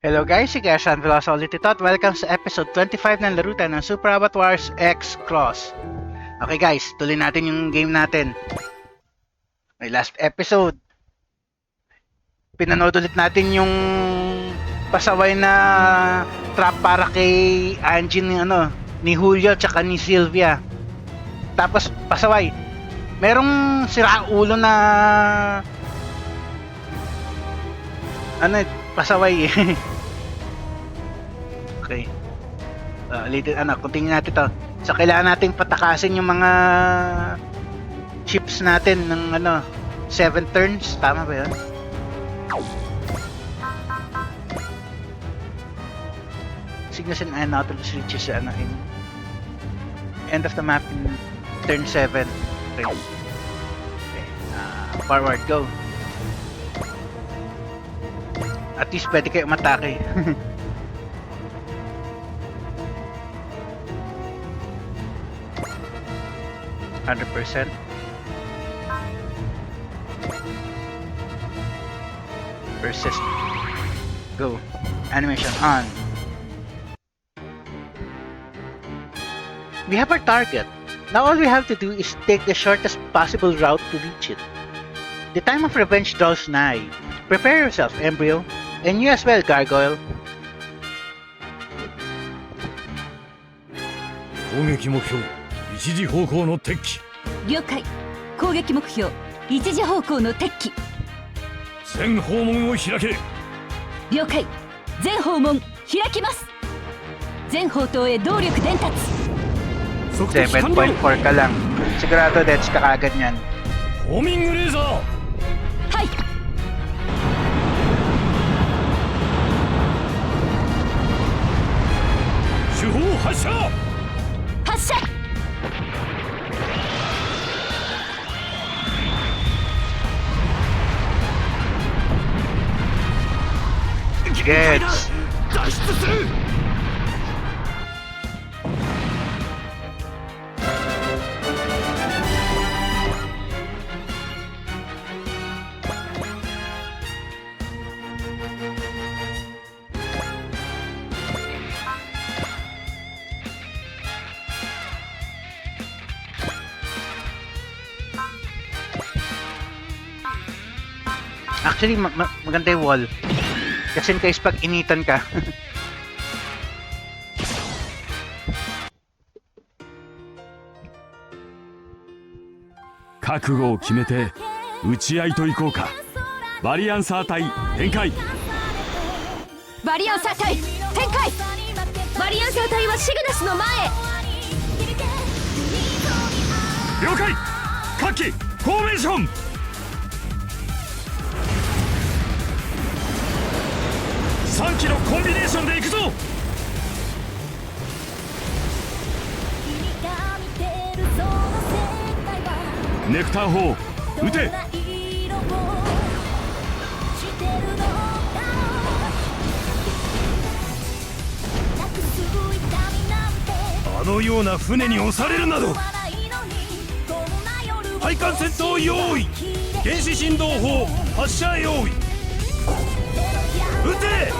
Hello guys, si Keshan Veloso ulit ito at welcome sa episode 25 ng Laro ng Super Robot Wars X Cross. Okay guys, tuloy natin yung game natin. May last episode. Pinanood ulit natin yung pasaway na trap para kay Angie ni Julio tsaka ni Sylvia. Tapos pasaway. Merong siraulo na pasaway. Okay. Continue natin to. So, kailangan nating patakasin yung mga chips natin ng 7 turns. Tama ba yun? Signature and Nautilus reaches in end of the map in turn 7. Okay. Forward, go. At least pwede kayo matake. %. Persist. Go. Animation on. We have our target. Now all we have to do is take the shortest possible route to reach it. The time of revenge draws nigh. Prepare yourself, Embryo. And you as well, Gargoyle. 攻撃目標一時方向の敵機。了解。攻撃目標一時方向の敵機。全訪問を開け。了解。全訪問開きます。全砲塔へ動力伝達。 7.4 ka lang. Sigurado Dets ka kagad niyan. ホーミングレーザー。はい。 手法発射。発射。 Gets. 脱出する。 Actually, maganda yung wall. Kasi in case pag initan ka. 覚悟を決めて打ち合いといこうか。バリアンサー隊展開。バリアンサー隊展開。バリアンサー隊はシグナスの前へ。了解。各機フォーメーション。 3機のコンビネーションで行くぞ。ネクター砲撃て。あのような船に押されるなど。配管戦闘用意。原子振動砲発射用意。 撃て！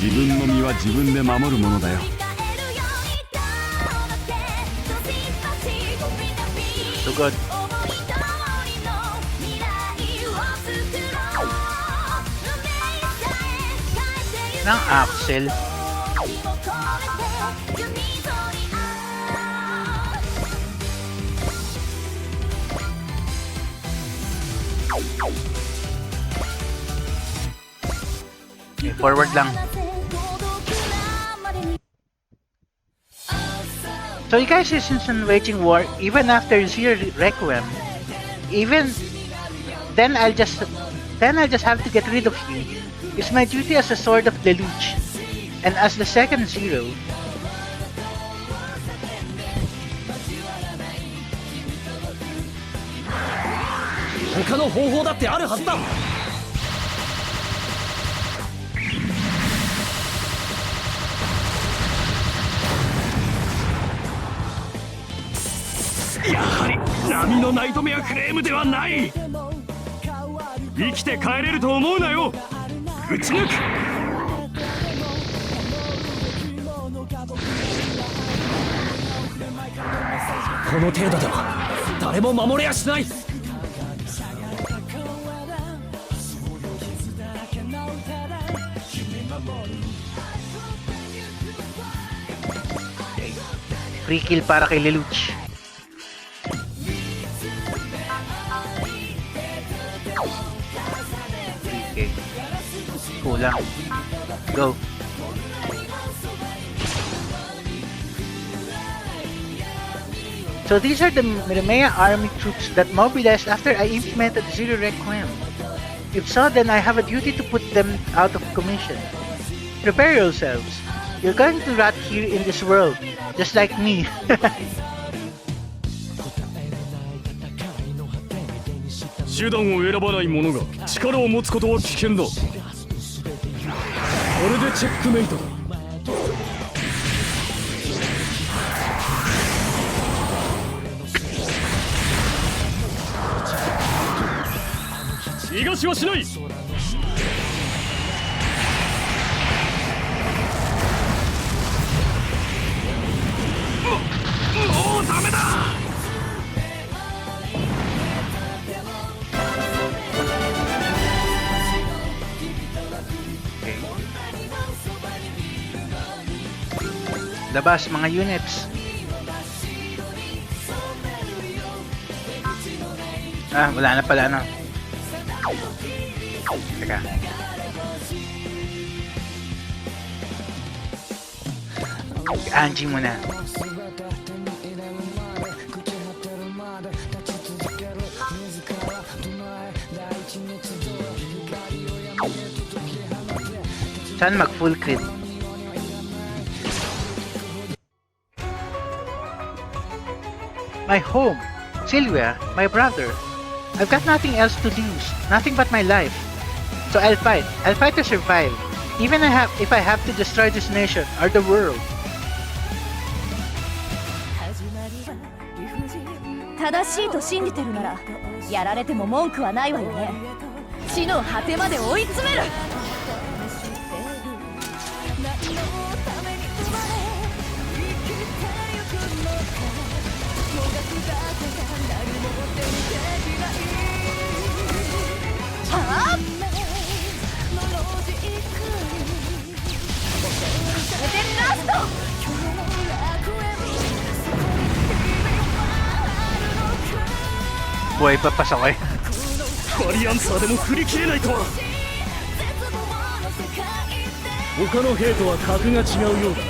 自分の身は自分で守るものだよ。So good. Ng axle. Okay, forward lang. So you guys isn't waging war even after Zero Requiem. Even then I'll just have to get rid of you. It's my duty as a Sword of Deluge, and as the second Zero. 他の方法だってあるはずだ。やはり波のナイトメアクレームではない。生きて帰れると思うなよ。撃ち抜く。この程度では誰も守れやしない。Free kill para kay Lelouch. Okay. Kulang. Go. So these are the Miramea army troops that mobilized after I implemented Zero Requiem. If so, then I have a duty to put them out of commission. Prepare yourselves. You're going to rot here in this world, just like me. 手段を選ばない者が力を持つことは危険だ。これでチェックメイトだ。逃がしはしない。もうダメだ。Labas mga units. Ah, wala na pala ano. Teka. Angie muna. Saan mag full crit? My home, Sylvia, my brother. I've got nothing else to lose, nothing but my life. So I'll fight to survive, even if I have to destroy this nation or the world. 正しいと信じてるならやられても文句はないわよね。地の果てまで追い詰める。Buhay pa pasakay. バリアンサーでも振り切れないとは。他の兵とは格が違うようだ。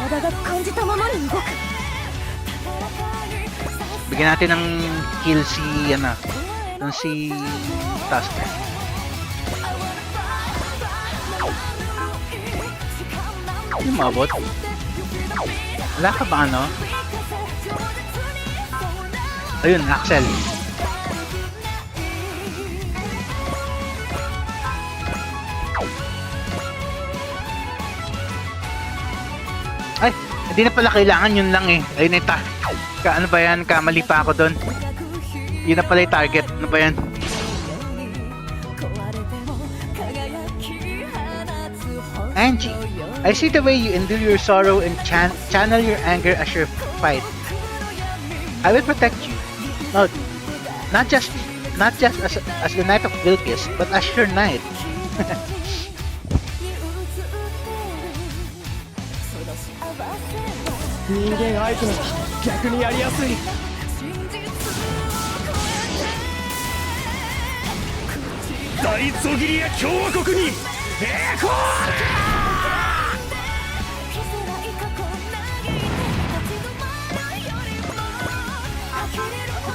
体が感じたままに動く。 Bigyan natin ng kill si si Tasker. Yung mabot? Wala ka ba ano? Ayun, Axel. Ay, hindi na pala kailangan, yun lang eh. Ayun ita. Ano ba yan? Kamali pa ako doon. Yun na pala yung target. Ano ba yan? Angie, I see the way you endure your sorrow and channel your anger as your fight. I will protect you. No, not just as the Knight of Vilkis, but as your knight. 人間相手なら逆にやりやすい。大ゾギリア共和国に栄光ある。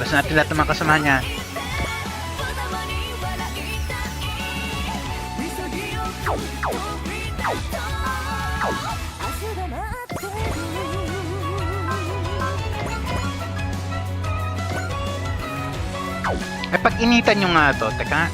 Basta natin lahat ng mga kasama niya. Ay, pag initan nyo nga to, teka.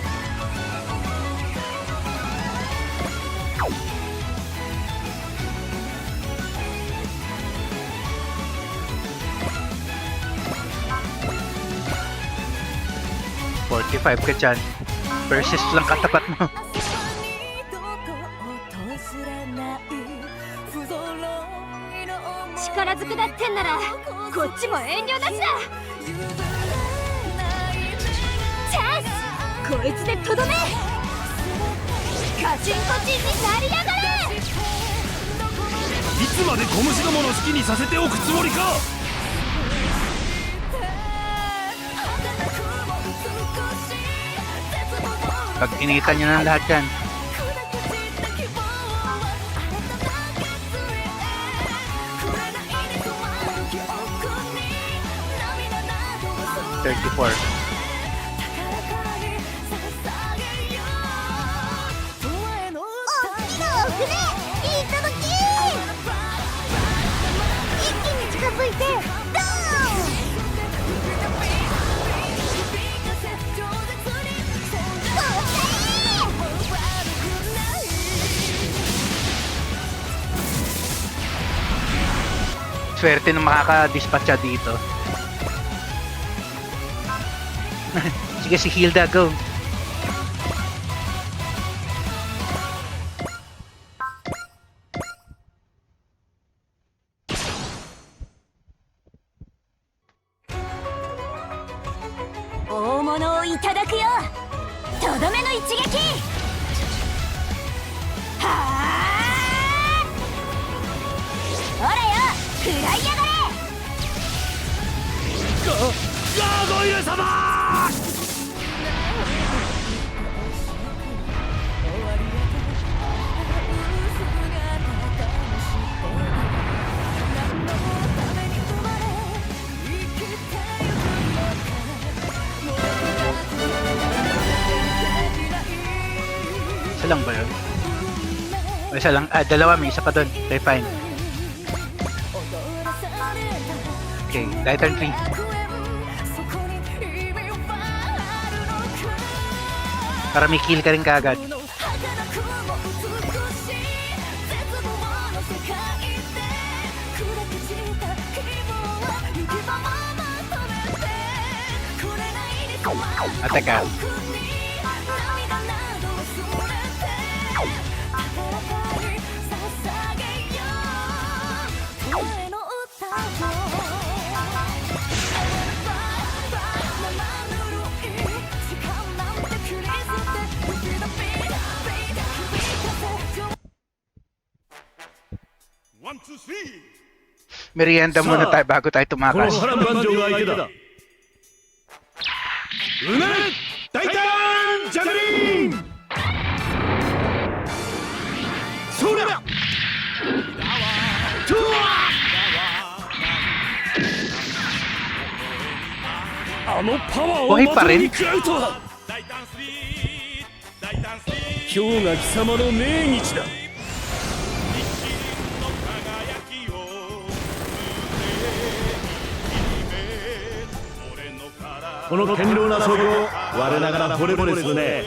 $45 ka dyan. Persist lang katapat mo.いつまで小虫どもの好きにさせておくつもりか。 Pag initan nyo ng lahat yan. $34. Swerte nung makaka-dispatcha dito. Sige, si Hilda, go. Isa lang ba yun? O isa lang, dalawa, may isa pa doon. Okay, fine. Okay, lighter 3. Para may kill ka rin kaagad. Teka. Merienda muna tayo bago tayo tumakas. Buhay pa rin? 今日が貴様の命日だ。この堅牢な装備を我ながら惚れ惚れするね。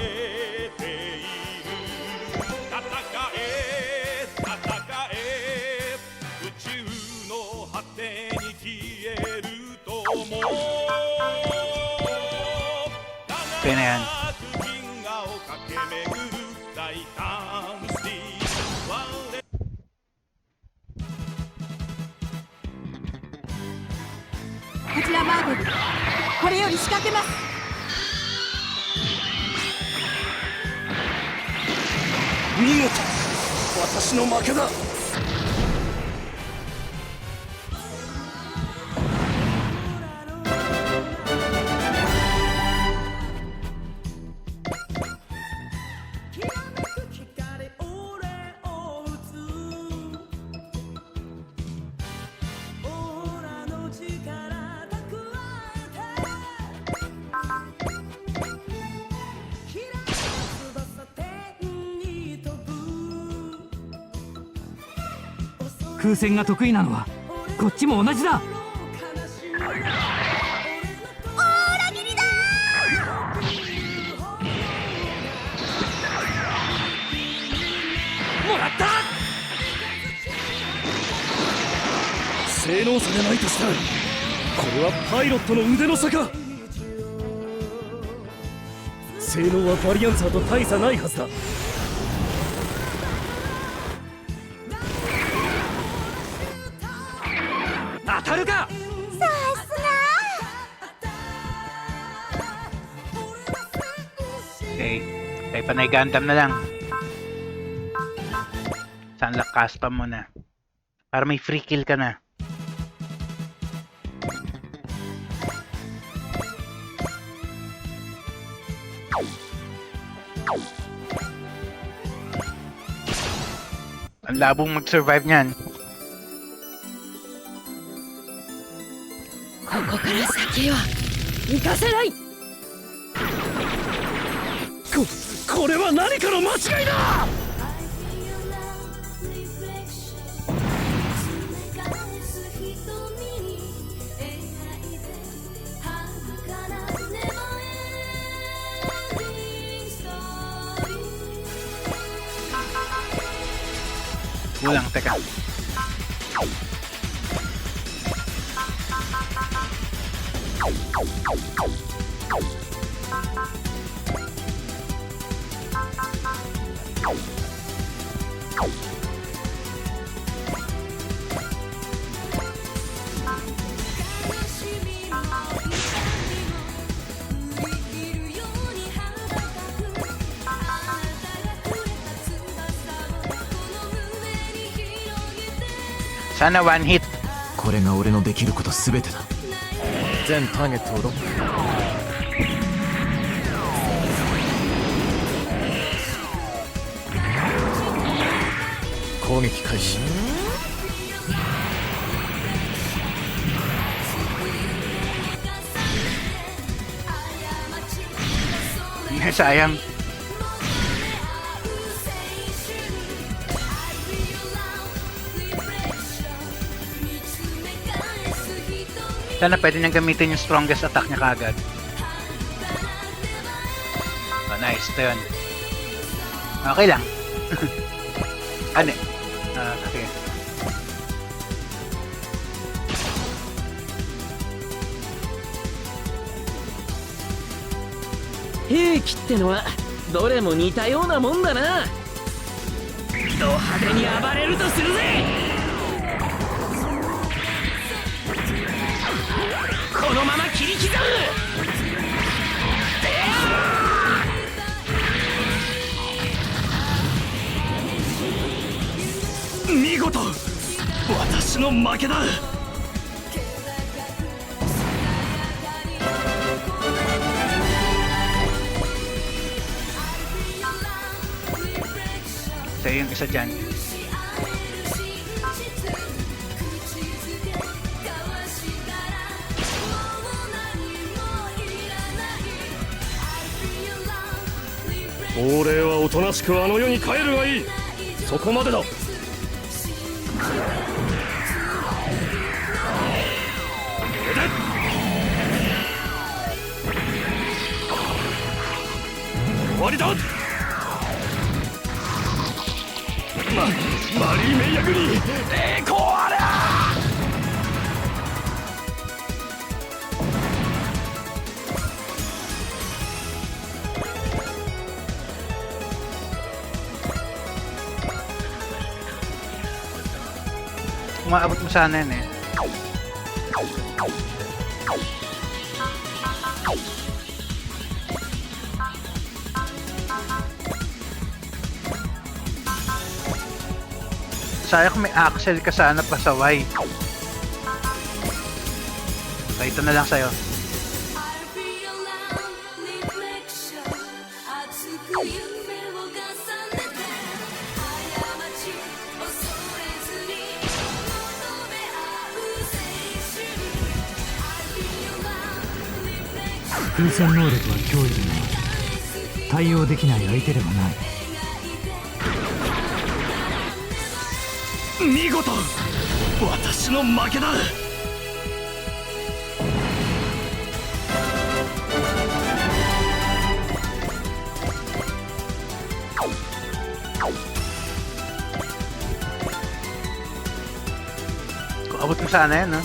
Okay na yan. Migoto! 私の負けだ。空戦が得意なのはこっちも同じだ。オーラ切りだー。性能差がないとしたらこれはパイロットの腕の差か。性能はバリアンサーと大差ないはずだ。当たるか。Okay. Kaya panay Gundam na lang. Sunlock custom mo na. Para may free kill ka na. Ang labong mag-survive niyan. ここから先は行かせない。これは何かの間違いだ。Kulang, teka. Sana one hit. これが俺のできることすべてだ。全ターゲットをロック。攻撃開始。Sayang. Sana pwede niyang gamitin yung strongest attack niya kagad. Oh, nice. Ito yun. Okay lang. Ano? Okay. 兵器ってのはどれも似たようなもんだな。ド派手に暴れるとするぜ。このまま切り刻む。見事、私の負けだ。Ito yung isa dyan. Oreはおとなしくあの世に帰るがいい。そこまでだ。終わりだ。マリーメイヤグに栄光あれ。Umaabot mo sana yun eh. Sayang kung may axle ka sana pasaway. So, ito na lang sa'yo. Full戦能力は脅威でない。対応できない相手ではない。見事、私の負けだ。Abot mo sana yan, no?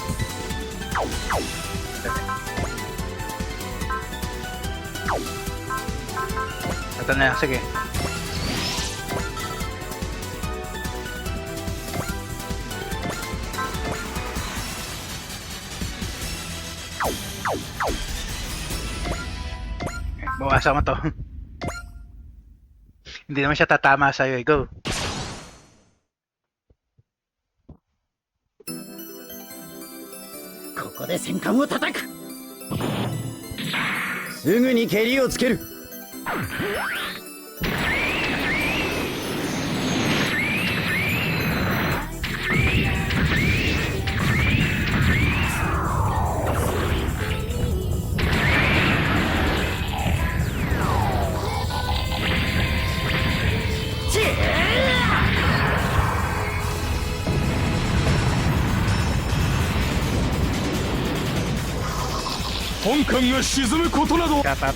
Ito na, sige. Bawasan mo to. Hindi naman siya tatama sa'yo. Go. ここで戦艦を叩く。すぐに蹴りをつける。本艦が沈むことなど。 Shut up.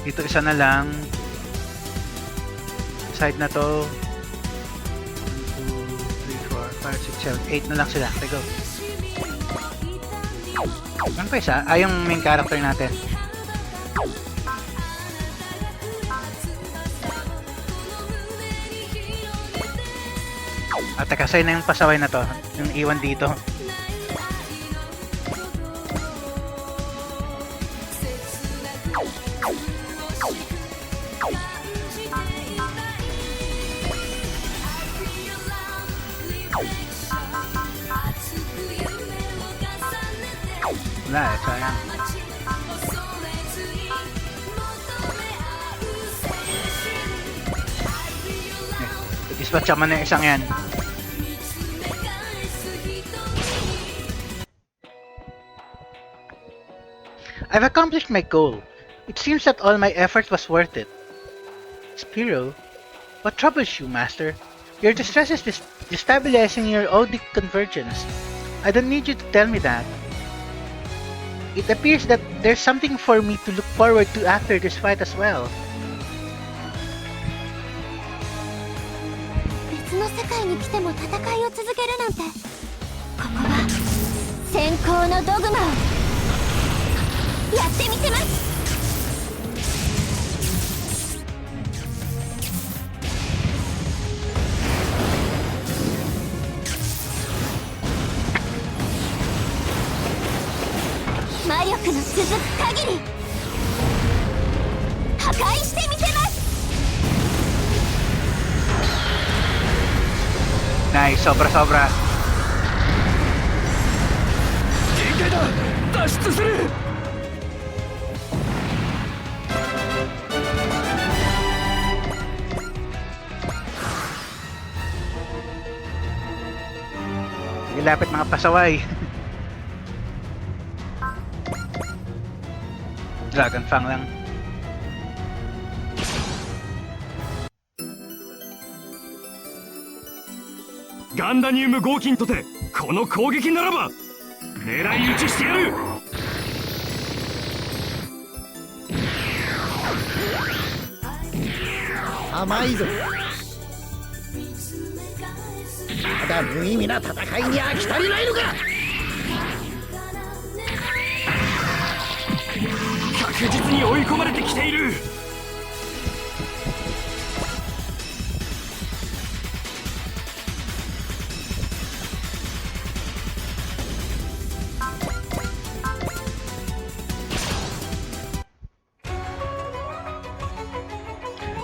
Dito isa na lang. Side na to. 1, 2, 3, 4, 5, 6, 7, 8 na lang sila. Okay, go. Ano pa isa? Ah, yung main character natin. Ah, teka, sa'yo na yung pasaway na to. Yung iwan dito. Wala eh, sayang. Dispatch naman na isang yan. I've accomplished my goal. It seems that all my effort was worth it. Spiro, what troubles you, Master? Your distress is destabilizing your OD convergence. I don't need you to tell me that. It appears that there's something for me to look forward to after this fight as well. 別の世界に来ても戦いを続けるなんて、ここは先行のドグマをやってみせます。魔力の続く限り破壊してみせます。 Nice, sobra-sobra. 限界だ。脱出する。 Sige, lapit mga pasaway. Dragon Fang lang. Gundam合金とてこの攻撃ならば狙い撃ちしてやる。甘いぞ。ただ無意味な戦いに飽き足りないのか。確実に追い込まれてきている。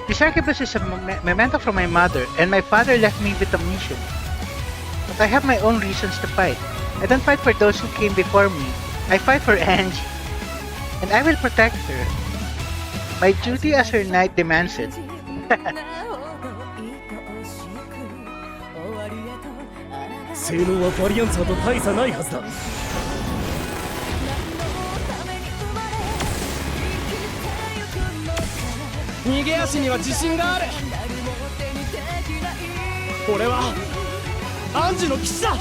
This arquebus is a memento from my mother, and my father left me with a mission. But I have my own reasons to fight. I don't fight for those who came before me. I fight for Angie, and I will protect her. My duty as her knight demands it. 性能はバリアンサーと大差ないはずだ。逃げ足には自信がある。俺はアンジュの騎士だ。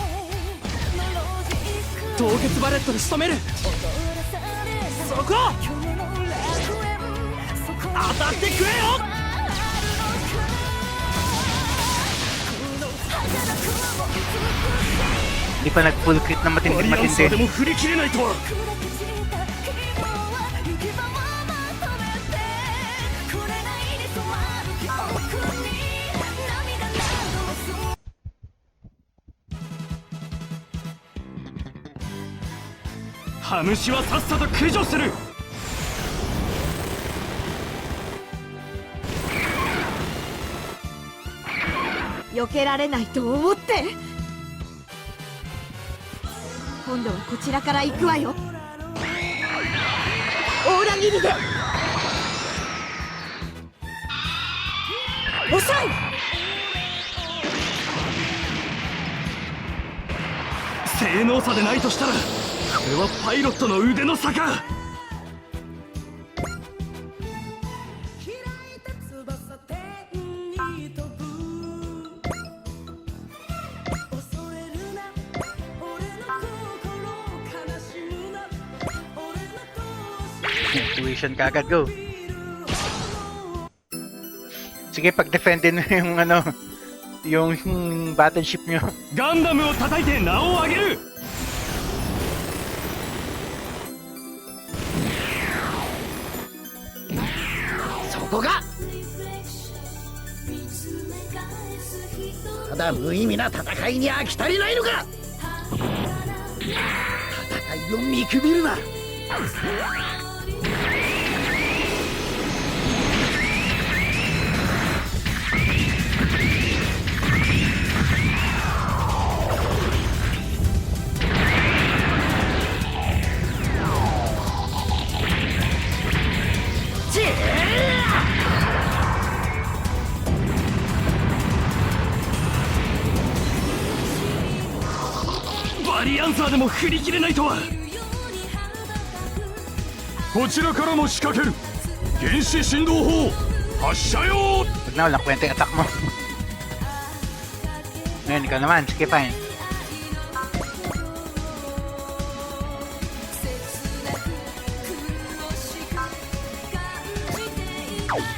凍結バレットで仕留める。そこ当たってくれよ。Hindi pa nag-full crit na バリアンサーで matindi-matindi. も振り切れないとは。ハムシはさっさと駆除する。避けられないと思って。今度はこちらから行くわよ。大裏切りで遅い。性能差でないとしたらこれはパイロットの腕の差か。Tuition ka agad, go. Sige, pag-defendin mo yung ano, yung battleship nyo. ガンダムを叩いて名を上げる。そこがただ無意味な戦いに飽き足りないのか。戦いを見くびるな。バリアンサーでも振り切れないとは。こちらからも仕掛ける。原子振動砲発射よ。 Huwag na, walang kwenta yung attack mo. Ngayon, ikaw naman. Sige, fine.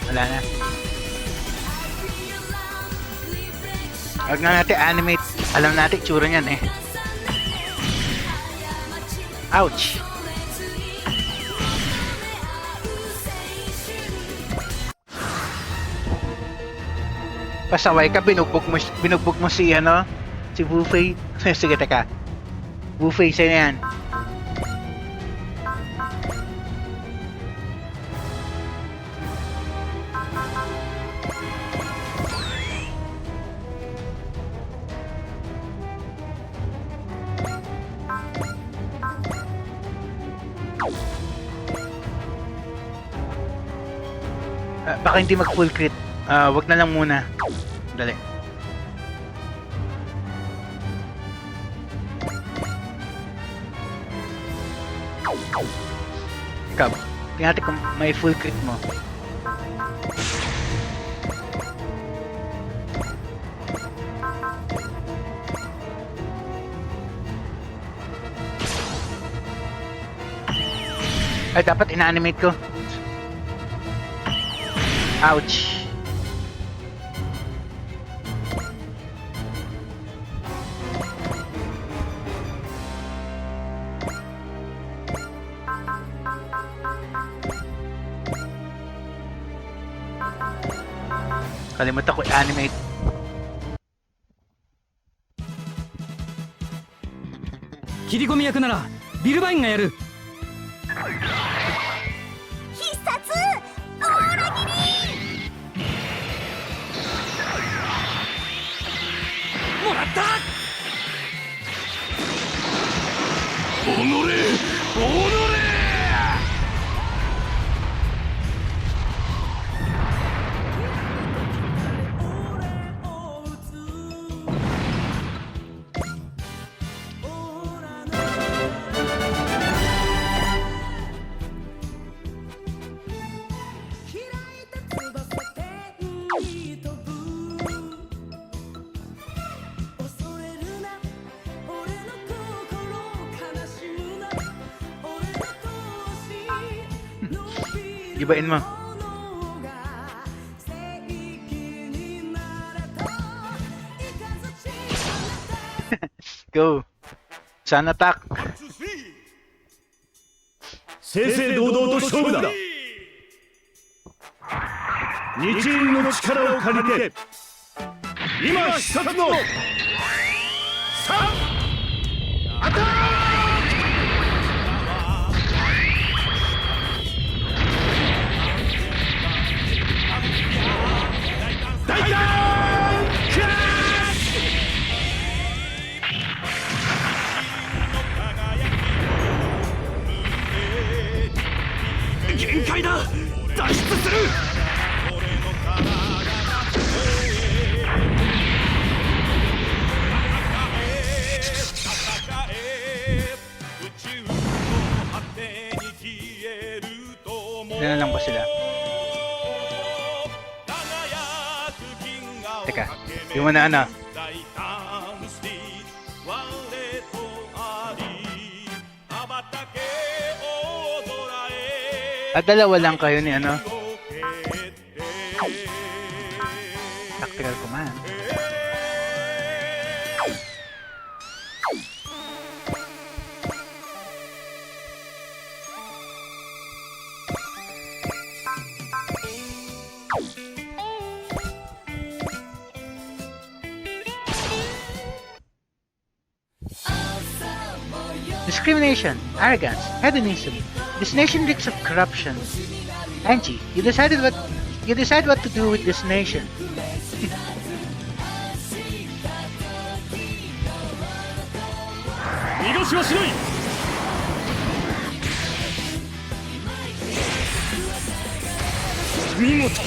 Wala na. Huwag na natin animate. Alam natin itsura niyan eh. Ouch! Pasaway ka, binugbog mo si ano, si Buffet. Sige, teka. Buffet, sa'yo na yan. Baka hindi mag full crit. Wag na lang muna. Dali. Ikaw, tingnan natin kung may full crit mo. Ay, dapat ina-animate ko. Ouch. Kalimutan ko i-animate. Kirikomi 役ならビルバインがやる。必殺大裏切り。もらった。おのれおのれ。Gibain mo. Go. Sun attack. 正々堂々と勝負だ。二チームの力を借りて今必殺のアタック。大胆クラッシュ。限界だ。脱出する。Ilan na lang ba sila? Teka, di mo na ano. Dalawa lang kayo ni ano? Tactical command. Discrimination, arrogance, hedonism. This nation reeks of corruption. Angie, you decide what to do with this nation. 逃がしはしない。見事、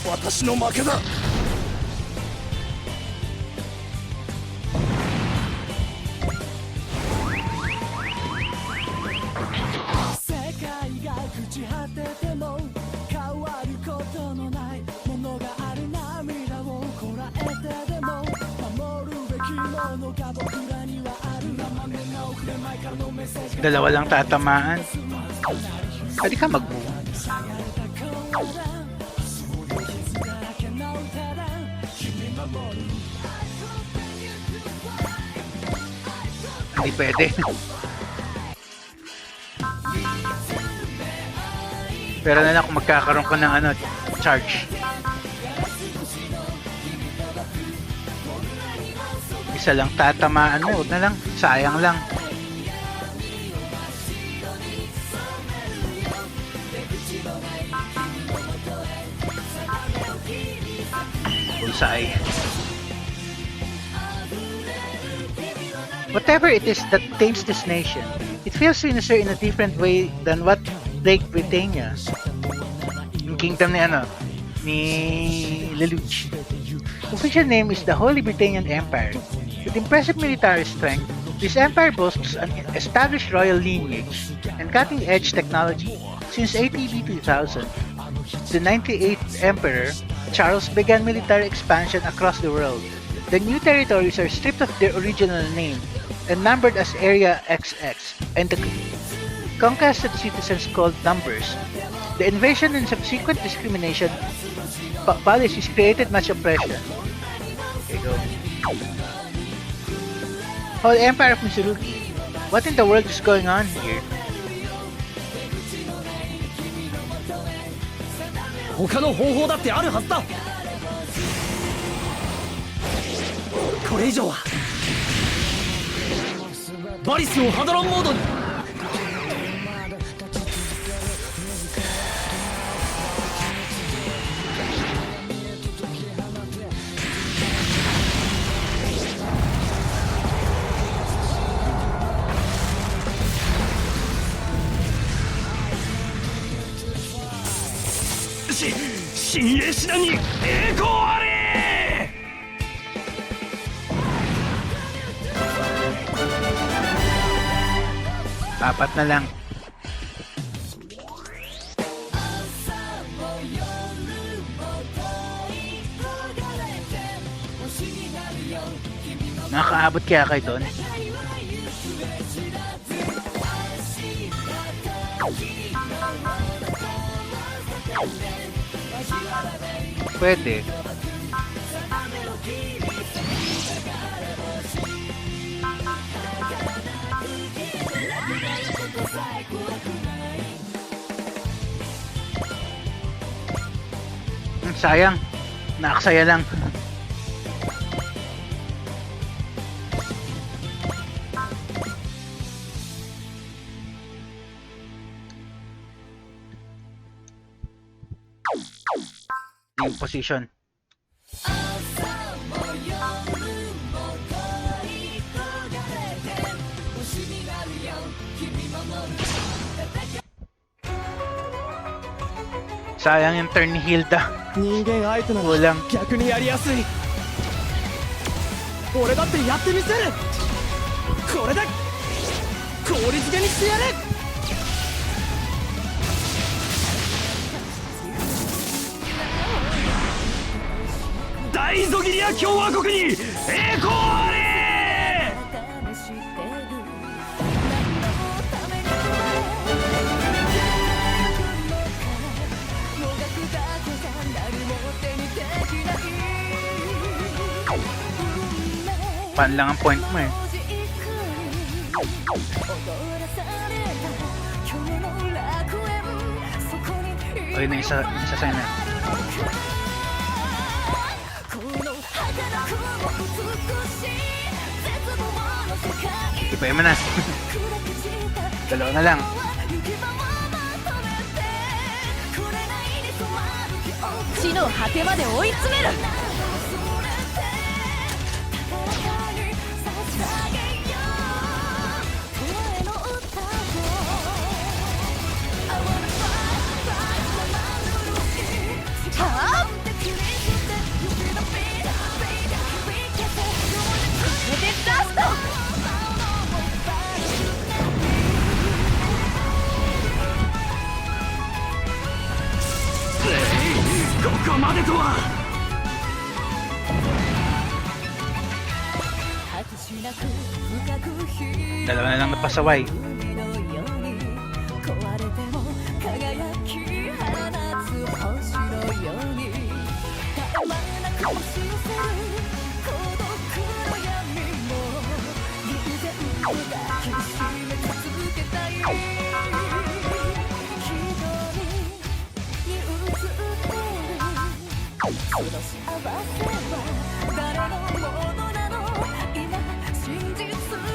私の負けだ。Dalawa lang tatamaan. Pwede ka mag-move. Hindi pwede. Pero na lang kung magkakaroon ka ng ano, charge. Isa lang tatamaan mo, huwag na lang, sayang lang. Bullseye. Whatever it is that taints this nation, it feels sinister in a different way than what plagued Britannia. Yung kingdom ni ano, ni Lelouch. Official name is the Holy Britannian Empire. With impressive military strength, this empire boasts an established royal lineage and cutting-edge technology. Since ATB 2000, the 98th Emperor, Charles, began military expansion across the world. The new territories are stripped of their original name and numbered as Area XX, and the conquested citizens called numbers. The invasion and subsequent discrimination policies created much oppression. Okay, go. Whole Empire of Mitsurugi. What in the world is going on here? 他の方法だってあるはずだ。これ以上はバリスをハドロンモードに。新鋭師団に栄光あれ。Apat na lang. Nakakaabot kaya kayo doon? Pwede. Sayang. Naaksaya lang. Yung position. Sayang yung turn ni Hilda. 人間相手なら Kulang. 逆にやりやすい。俺だってやってみせる。これだ。氷漬けにしてやる。大ゾギリア共和国に栄光あれ。Pan lang ang point mo eh. Okay na isa sa'yo na. Ipayin mo na. Dalawa na lang. 地の果てまで追い詰める。 ここまでとは。 Dalawa na lang napasaway.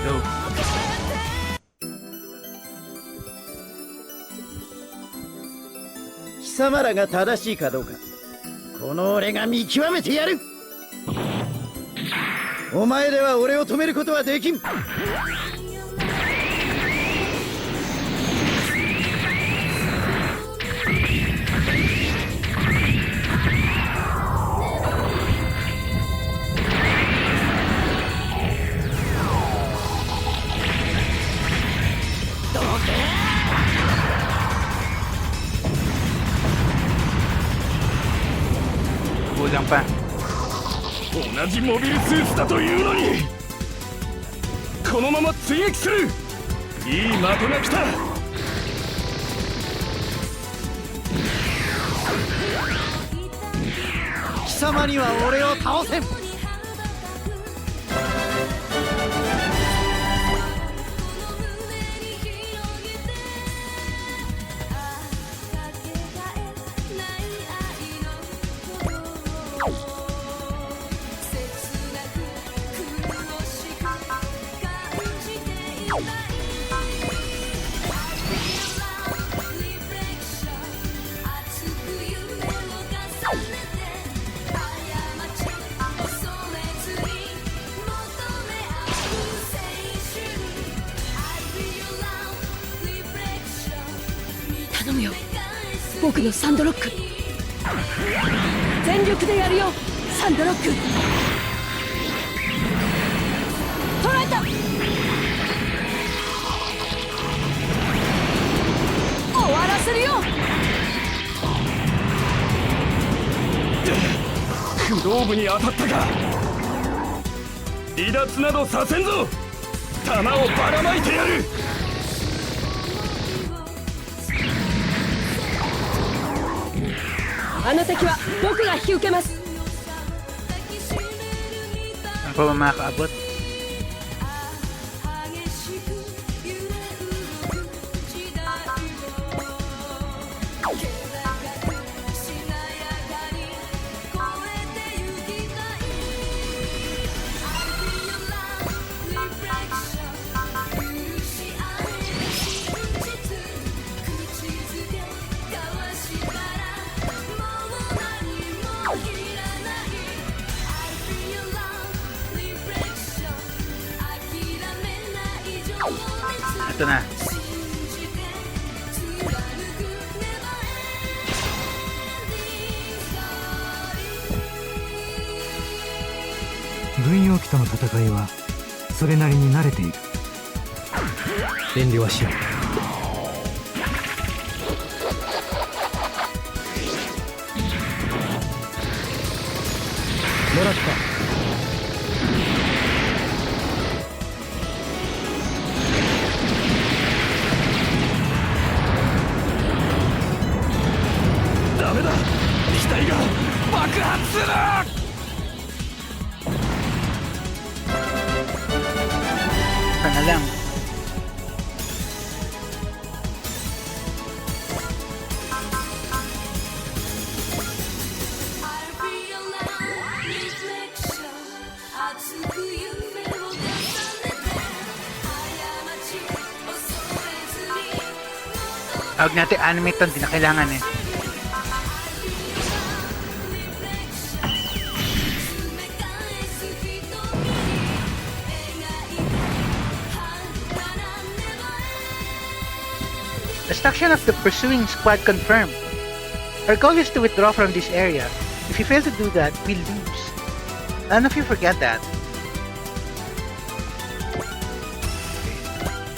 Go. 貴様らが正しいかどうか、この俺が見極めてやる。お前では俺を止めることはできん。Kulang pa. 同じモビルスーツだというのに、このまま追撃する。いい的が来た。貴様には俺を倒せん。頼むよ、僕のサンドロック。全力でやるよ、サンドロック。捉えた。終わらせるよ。駆動部に当たったか。離脱などさせんぞ。弾をばらまいてやる。あの敵は僕が引き受けます。 Ano pa ba makakaabot? Ito na.軍用機との戦いはそれなりに慣れている。遠慮はしない。もらった。ダメだ、機体が爆発する。Ito na lang. Tawag natin anime to, hindi na kailangan eh. Destruction of the pursuing squad confirmed. Our goal is to withdraw from this area. If you fail to do that, we lose. None of you forget that.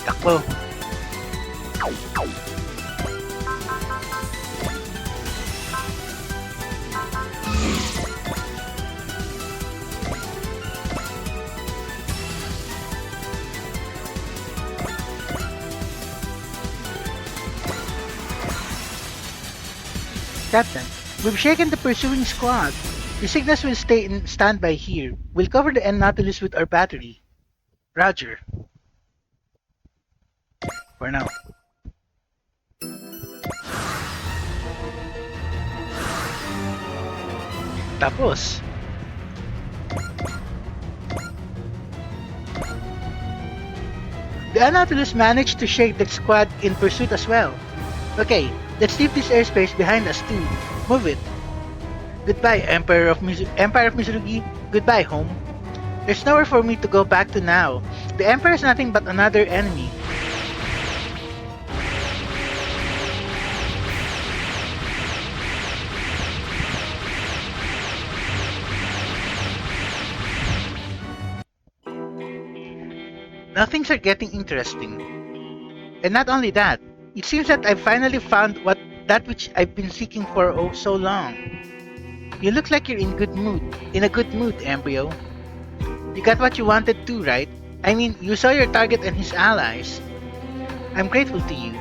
Takbo. Captain, we've shaken the pursuing squad. The Cygnus will stay in standby here. We'll cover the end Nautilus with our battery. Roger. For now. Tapos. The Nautilus managed to shake the squad in pursuit as well. Okay, let's leave this airspace behind us too. Move it. Goodbye, Empire of Mizurugi. Goodbye, home. There's nowhere for me to go back to now. The Empire is nothing but another enemy. Now things are getting interesting. And not only that, it seems that I've finally found that which I've been seeking for oh so long. You look like you're in a good mood, Embryo. You got what you wanted too, right? I mean, you saw your target and his allies. I'm grateful to you.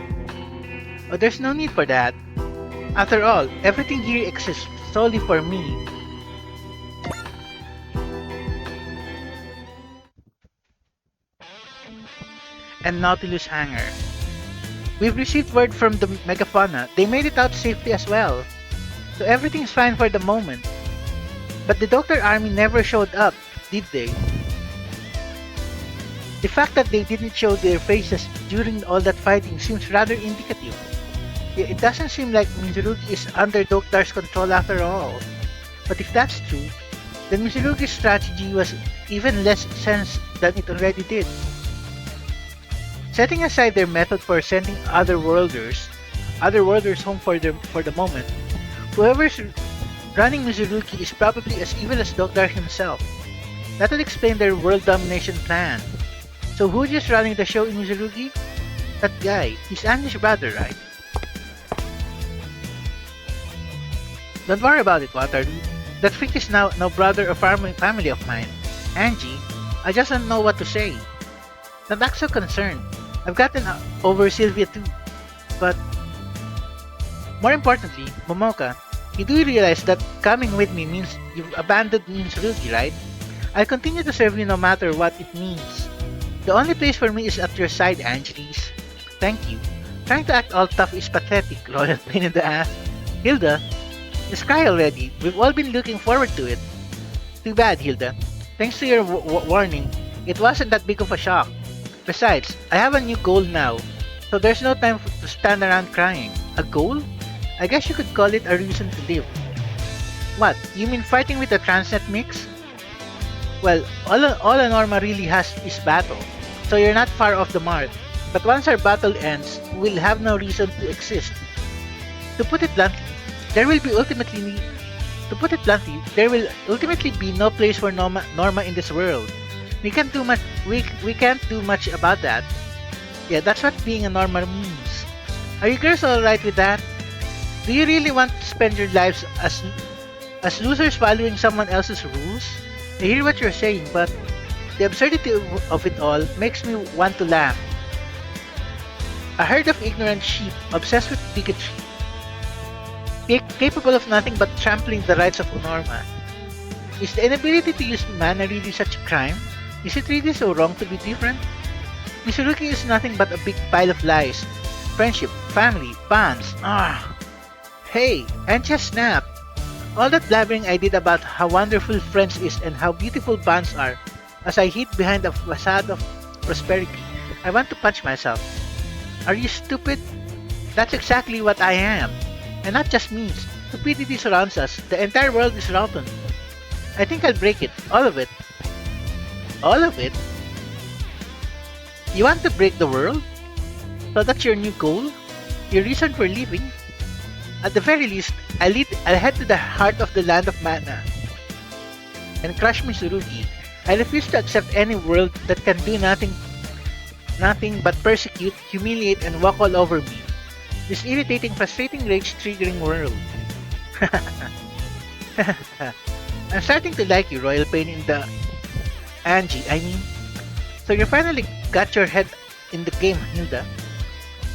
Oh, there's no need for that. After all, everything here exists solely for me. And Nautilus Hangar. We've received word from the Megafauna. They made it out safely as well. So everything's fine for the moment. But the Doctor Army never showed up, did they? The fact that they didn't show their faces during all that fighting seems rather indicative. It doesn't seem like Mizurugi is under Doctor's control after all. But if that's true, then Mizurugi's strategy was even less sense than it already did. Setting aside their method for sending otherworlders home for the moment, whoever's running Mizurugi is probably as evil as Doctor himself. That would explain their world domination plan. So who's just running the show in Mizurugi? That guy. He's Anji's brother, right? Don't worry about it, Waterloo. That freak is now no brother or family of mine. Anji, I just don't know what to say. Don't act so concerned. I've gotten over Sylvia too. But more importantly, Momoka, you do realize that coming with me means you've abandoned Mizurugi, right? I'll continue to serve you no matter what it means. The only place for me is at your side, Angeles. Thank you. Trying to act all tough is pathetic, royal pain in the ass. Hilda, just cry already. We've all been looking forward to it. Too bad, Hilda. Thanks to your warning, it wasn't that big of a shock. Besides, I have a new goal now, so there's no time to stand around crying. A goal? I guess you could call it a reason to live. What, you mean fighting with the Transnet mix? Well, all a Norma really has is battle, so you're not far off the mark. But once our battle ends, we'll have no reason to exist. To put it bluntly, there will ultimately be no place for Norma in this world. We can't do much. We can't do much about that. Yeah, that's what being a Norma means. Are you girls all right with that? Do you really want to spend your lives as losers following someone else's rules? I hear what you're saying, but the absurdity of it all makes me want to laugh. A herd of ignorant sheep obsessed with bigotry, capable of nothing but trampling the rights of Norma. Is the inability to use mana really such a crime? Is it really so wrong to be different? Mitsurugi is nothing but a big pile of lies. Friendship, family, bonds. Hey, and just snap. All that blabbering I did about how wonderful friends is and how beautiful bonds are, as I hid behind a facade of prosperity, I want to punch myself. Are you stupid? That's exactly what I am. And not just me. Stupidity surrounds us. The entire world is rotten. I think I'll break it. All of it. All of it? You want to break the world? So that's your new goal? Your reason for living? At the very least, I'll head to the heart of the land of mana and crush Mitsurugi. I refuse to accept any world that can do nothing but persecute, humiliate, and walk all over me. This irritating, frustrating, rage-triggering world. I'm starting to like you, Royal Pain in the... Angie, I mean. So you finally got your head in the game, Hilda.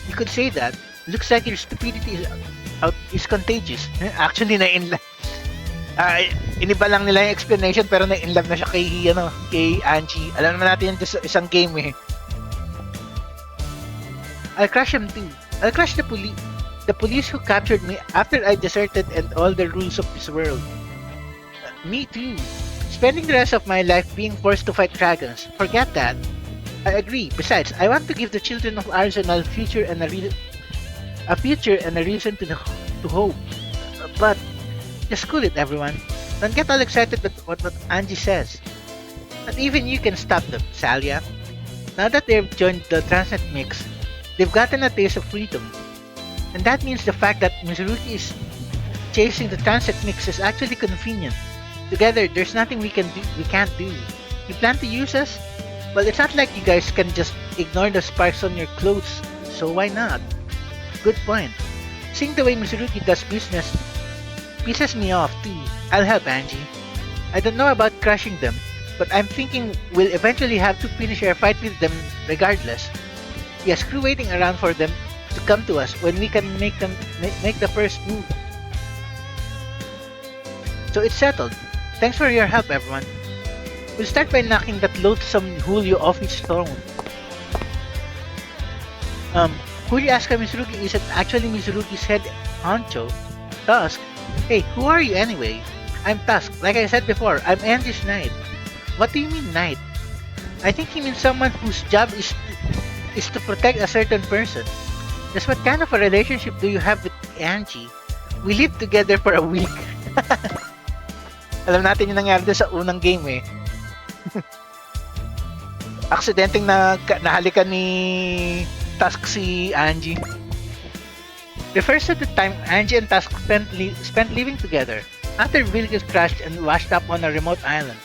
You could say that. Looks like your stupidity is contagious. Actually, na-inlove. Iniba lang nila yung explanation pero na-inlove na siya kay Angie. Alam naman natin yun sa isang game eh. I'll crush him too. I'll crush the police who captured me after I deserted and all the rules of this world. Me too. Spending the rest of my life being forced to fight dragons. Forget that. I agree. Besides, I want to give the children of Arsenal a future and a reason to hope. But just cool it, everyone. Don't get all excited at what Angie says. Not even you can stop them, Salia. Now that they've joined the Transnet mix, they've gotten a taste of freedom. And that means the fact that Mitsurugi is chasing the Transnet mix is actually convenient. Together, there's nothing we can't do. You plan to use us? Well, it's not like you guys can just ignore the sparks on your clothes, so why not? Good point. Seeing the way Mitsurugi does business pisses me off too. I'll help Angie. I don't know about crushing them, but I'm thinking we'll eventually have to finish our fight with them regardless. Yeah, screw waiting around for them to come to us when we can make the first move. So it's settled. Thanks for your help, everyone. We'll start by knocking that loathsome Julio off his throne. Julio Asuka Mitsurugi isn't actually Mitsurugi's head honcho. Tusk? Hey, who are you anyway? I'm Tusk. Like I said before, I'm Angie's knight. What do you mean knight? I think he means someone whose job is to protect a certain person. Just what kind of a relationship do you have with Angie? We lived together for a week. Alam natin yung nangyari sa unang game eh. Aksidenteng nahalikan ni Tusk si Angie. Refers to the time Angie and Tusk spent living together after villagers crashed and washed up on a remote island.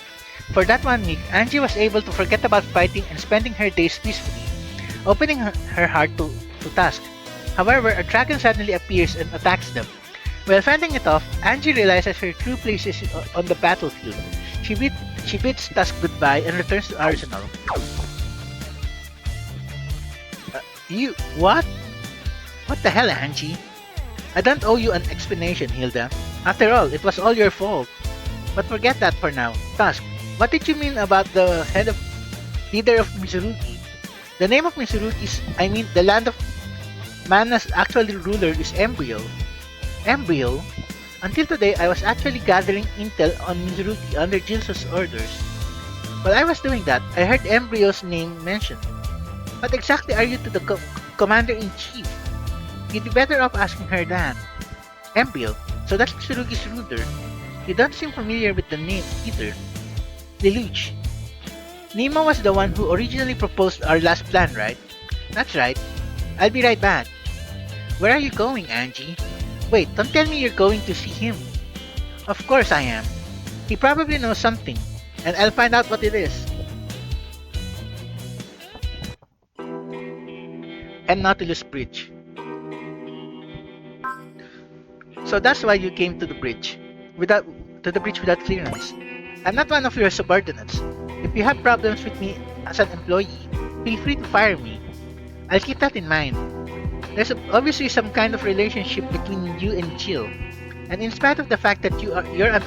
For that 1 week, Angie was able to forget about fighting and spending her days peacefully, opening her heart to Tusk. However, a dragon suddenly appears and attacks them. While fending it off, Angie realizes her true place is on the battlefield. She bids Tusk goodbye and returns to Arsenal. You... what? What the hell, Angie? I don't owe you an explanation, Hilda. After all, it was all your fault. But forget that for now. Tusk, what did you mean about the leader of Mitsurugi? The name of Mitsurugi is... the land of Mana's actual ruler is Embryo. Embryo? Until today, I was actually gathering intel on Mitsurugi under Jilso's orders. While I was doing that, I heard Embryo's name mentioned. What exactly are you to the Commander-in-Chief? You'd be better off asking her that. Embryo? So that's Mitsurugi's ruler. You don't seem familiar with the name either. Lelouch. Nemo was the one who originally proposed our last plan, right? That's right. I'll be right back. Where are you going, Angie? Wait, don't tell me you're going to see him. Of course I am. He probably knows something, and I'll find out what it is. And Nautilus Bridge. So that's why you came to the bridge without clearance. I'm not one of your subordinates. If you have problems with me as an employee, feel free to fire me. I'll keep that in mind. There's obviously some kind of relationship between you and Jill, and in spite of the fact that you're an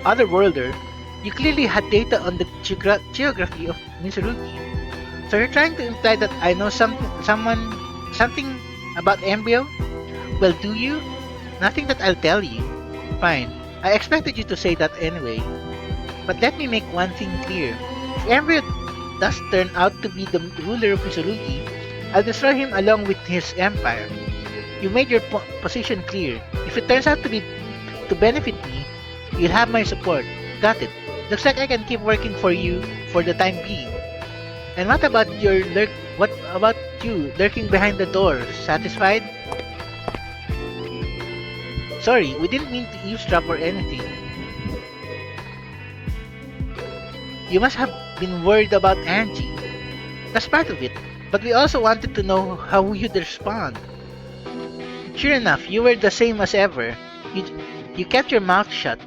otherworlder, you clearly had data on the geography of Mitsurugi. So you're trying to imply that I know something about Embryo? Well, do you? Nothing that I'll tell you. Fine. I expected you to say that anyway. But let me make one thing clear. If Embryo does turn out to be the ruler of Mitsurugi, I'll destroy him along with his empire. You made your position clear. If it turns out to benefit me, you'll have my support. Got it. Looks like I can keep working for you for the time being. And what about you lurking behind the door? Satisfied? Sorry, we didn't mean to eavesdrop or anything. You must have been worried about Angie. That's part of it. But we also wanted to know how you'd respond. Sure enough, you were the same as ever. You kept your mouth shut.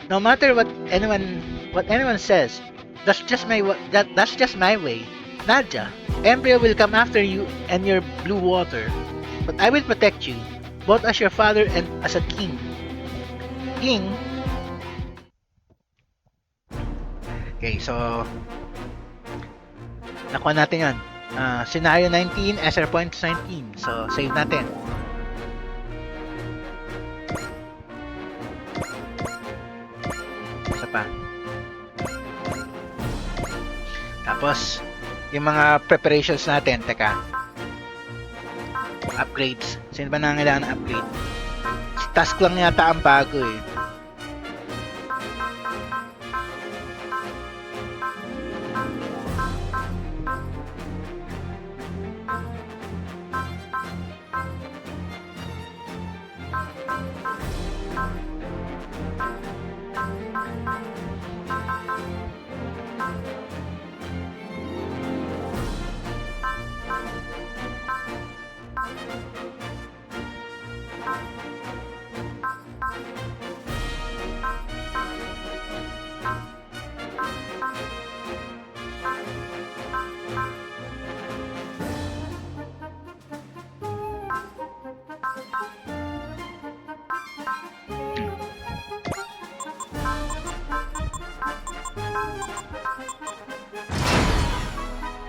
No matter what anyone says, that's just my way. Nadja, Embryo will come after you and your blue water. But I will protect you, both as your father and as a king. King? Okay, so nakuha natin yan. Scenario 19, SR points 19. So, save natin. Isa pa. Tapos, yung mga preparations natin. Teka. Upgrades. Sino ba nangangailangan ng upgrade? Task lang yata ang bago eh.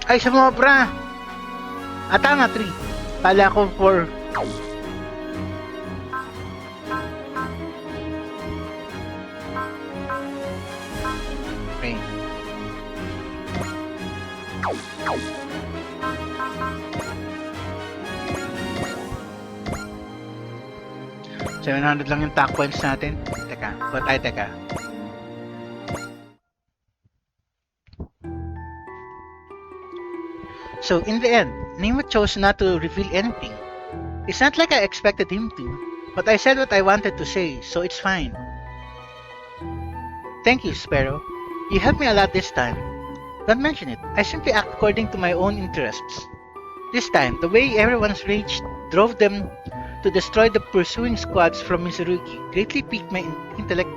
Ay, sumobra! Tama, 3. Pala ko 4. Okay. $700 lang yung tack points natin. Teka, teka. So, in the end, Nemo chose not to reveal anything. It's not like I expected him to, but I said what I wanted to say, so it's fine. Thank you, Sparrow. You helped me a lot this time. Don't mention it. I simply act according to my own interests. This time, the way everyone's rage drove them to destroy the pursuing squads from Mitsurugi greatly piqued my intellectual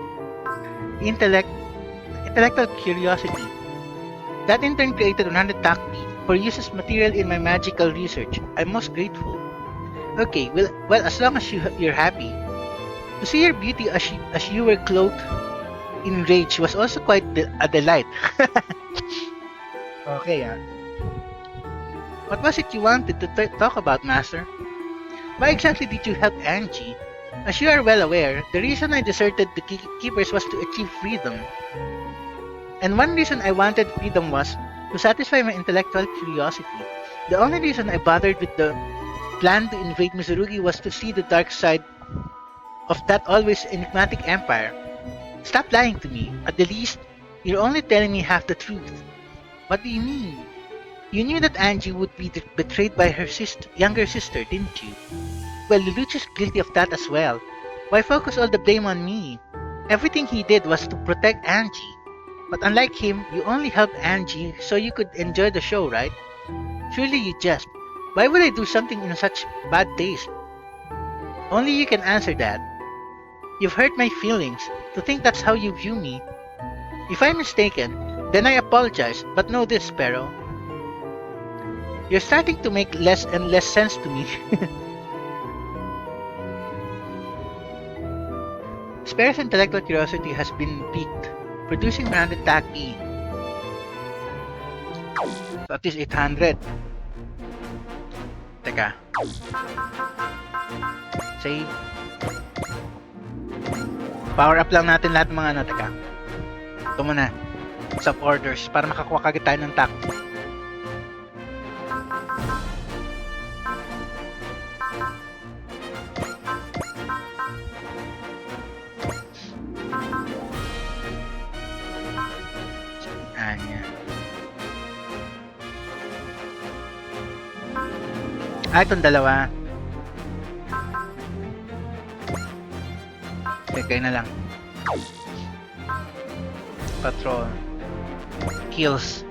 curiosity. That in turn created 100 tack beat for use as material in my magical research. I'm most grateful. Okay, well, as long as you're happy. To see your beauty as you were cloaked in rage was also quite a delight. Okay, What was it you wanted to talk about, Master? Why exactly did you help Angie? As you are well aware, the reason I deserted the Keepers was to achieve freedom. And one reason I wanted freedom was to satisfy my intellectual curiosity. The only reason I bothered with the plan to invade Mitsurugi was to see the dark side of that always enigmatic empire. Stop lying to me. At the least, you're only telling me half the truth. What do you mean? You knew that Angie would be betrayed by her younger sister, didn't you? Well, Lelouch's guilty of that as well. Why focus all the blame on me? Everything he did was to protect Angie. But unlike him, you only helped Angie so you could enjoy the show, right? Surely you jest. Why would I do something in such bad taste? Only you can answer that. You've hurt my feelings. To think that's how you view me. If I'm mistaken, then I apologize, but know this, Sparrow. You're starting to make less and less sense to me. Sparrow's intellectual curiosity has been piqued, producing 100 TAC-E. So at least 800. Teka. Save. Power up lang natin lahat ng mga ano. Teka. Ito muna. Sub orders para makakuha kagad tayo ng TAC. Itong dalawa. Tekay na lang. Patrol. Kills.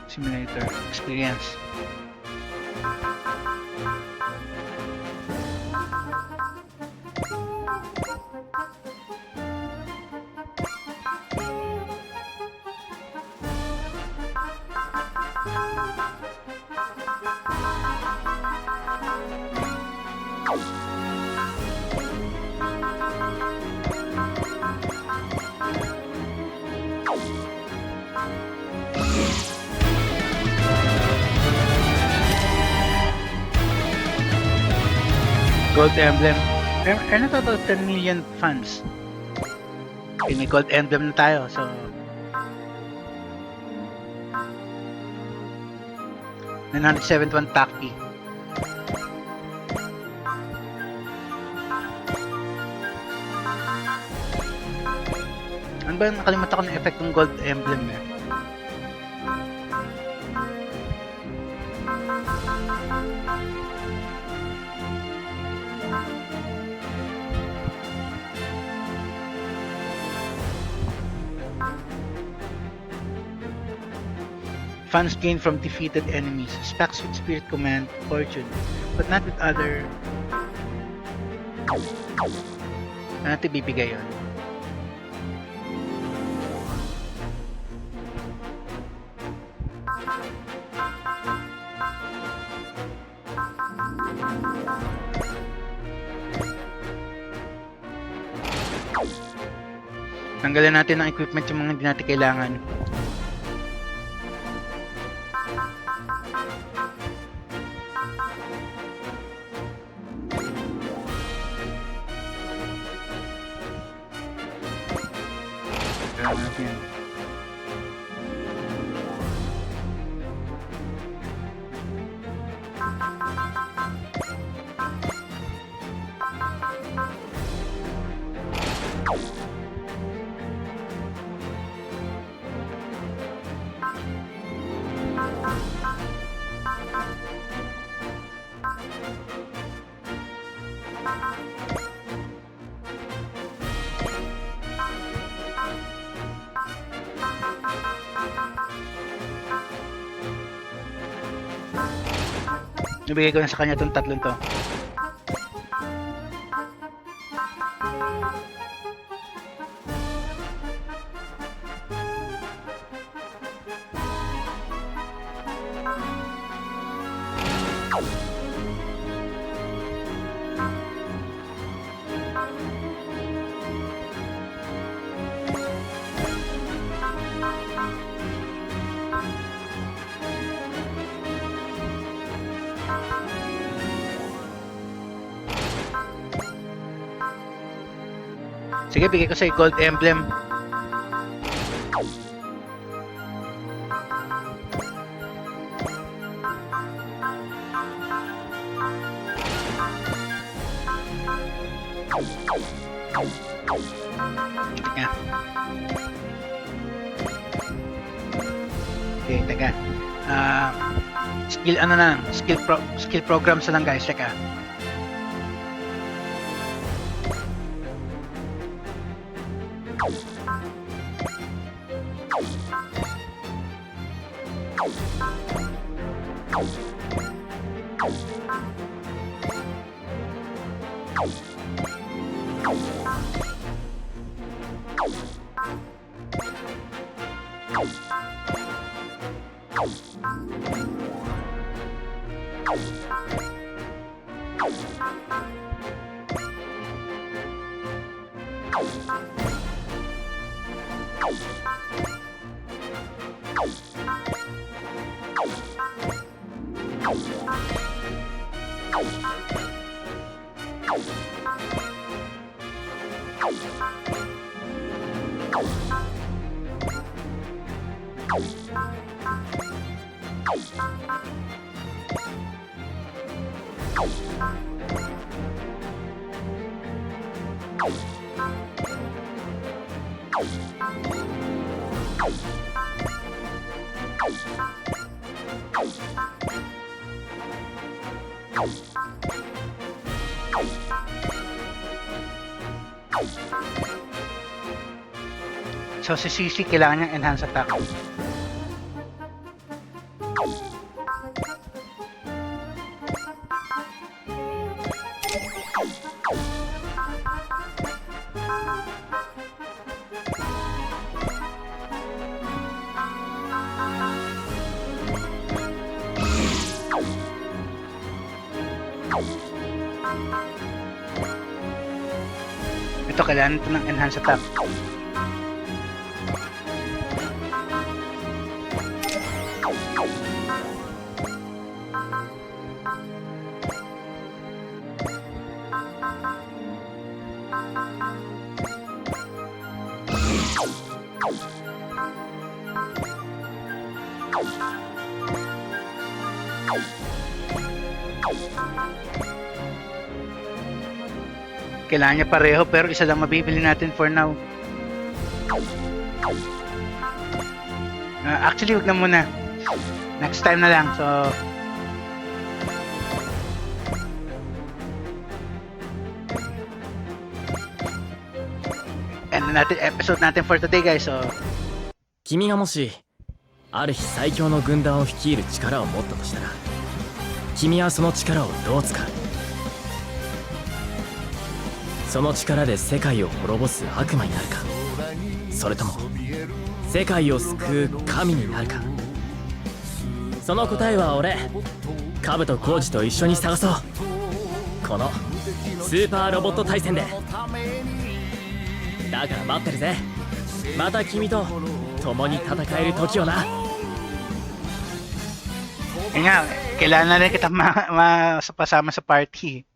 Simulator. Experience. Gold emblem. Earn a total of 10 million funds. Okay, may gold emblem na tayo, so 971 TAC-E. Ano ba, nakalimutan ko ng effect ng gold emblem eh. Funds gained from defeated enemies. Stacks with Spirit Command, Fortune, but not with other... Ano natin bibigay yun? Tanggalan natin ng equipment yung mga hindi natin kailangan. Nabigay ko na sa kanya itong tatlong to. Sige, bigay ko sa'yo gold emblem. Teka. Okay, teka. Skill ano na, skill programs na lang guys, teka. So si CC kailangan niyang enhance attack. Ito kailangan ito ng enhance attack. Kailangan niya pareho pero isa lang mabibili natin for now. Actually, wag na muna. Next time na lang. So end na natin episode natin for today guys. So 君がもしある日最強の軍団を率いる力を持ったとしたら、君はその力をどう使う？その力で世界を滅ぼす悪魔になるか、それとも世界を救う神になるか。その答えは俺、カブとコウジと一緒に探そう。このスーパーロボット対戦で。だから待ってるぜ。また君と共に戦える時をな。yun nga, kailangan na rin kita pasama sa party.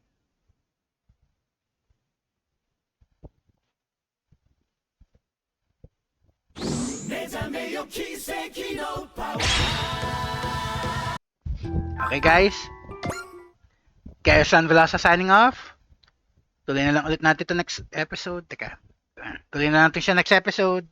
Okay guys, kaya San Velosa signing off. Tuloy na lang ulit natin ito next episode. Teka, tuloy na natin siya next episode.